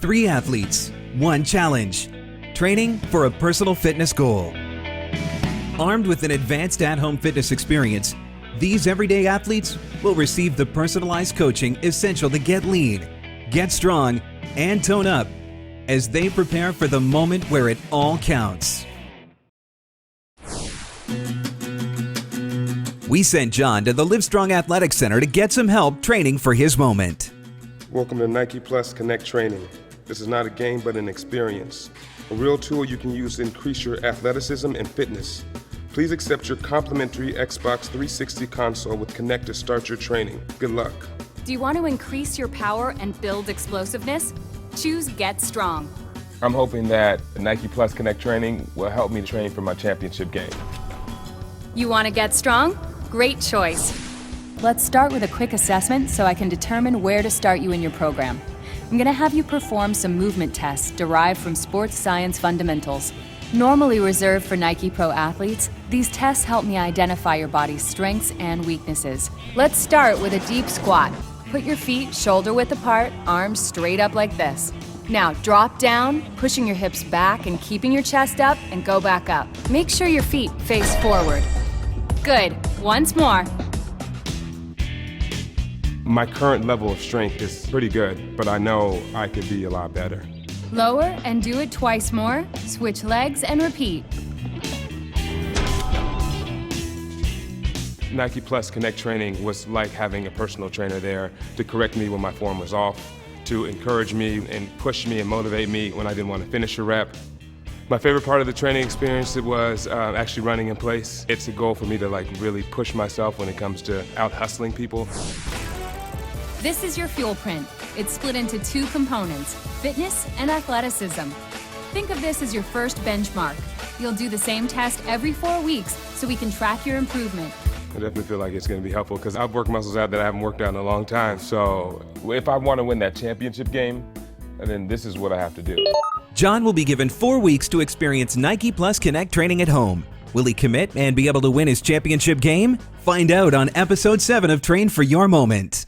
3 athletes, 1 challenge. Training for a personal fitness goal. Armed with an advanced at-home fitness experience, these everyday athletes will receive the personalized coaching essential to get lean, get strong, and tone up as they prepare for the moment where it all counts. We sent John to the Livestrong Athletic Center to get some help training for his moment. Welcome to Nike Kinect Training. This is not a game but an experience. A real tool you can use to increase your athleticism and fitness. Please accept your complimentary Xbox 360 console with Kinect to start your training. Good luck. Do you want to increase your power and build explosiveness? Choose Get Strong. I'm hoping that Nike Kinect Training will help me train for my championship game. You want to get strong? Great choice. Let's start with a quick assessment so I can determine where to start you in your program. I'm going to have you perform some movement tests derived from sports science fundamentals. Normally reserved for Nike Pro athletes, these tests help me identify your body's strengths and weaknesses. Let's start with a deep squat. Put your feet shoulder width apart, arms straight up like this. Now drop down, pushing your hips back and keeping your chest up, and go back up. Make sure your feet face forward. Good. Once more. My current level of strength is pretty good, but I know I could be a lot better. Lower and do it twice more. Switch legs and repeat. Nike Kinect Training was like having a personal trainer there to correct me when my form was off, to encourage me and push me and motivate me when I didn't want to finish a rep. My favorite part of the training experience was actually running in place. It's a goal for me to really push myself when it comes to out hustling people. This is your fuel print. It's split into 2 components, fitness and athleticism. Think of this as your first benchmark. You'll do the same test every 4 weeks so we can track your improvement. I definitely feel like it's going to be helpful because I've worked muscles out that I haven't worked out in a long time. So if I want to win that championship game, then this is what I have to do. John will be given 4 weeks to experience Nike Kinect training at home. Will he commit and be able to win his championship game? Find out on episode 7 of Train for Your Moment.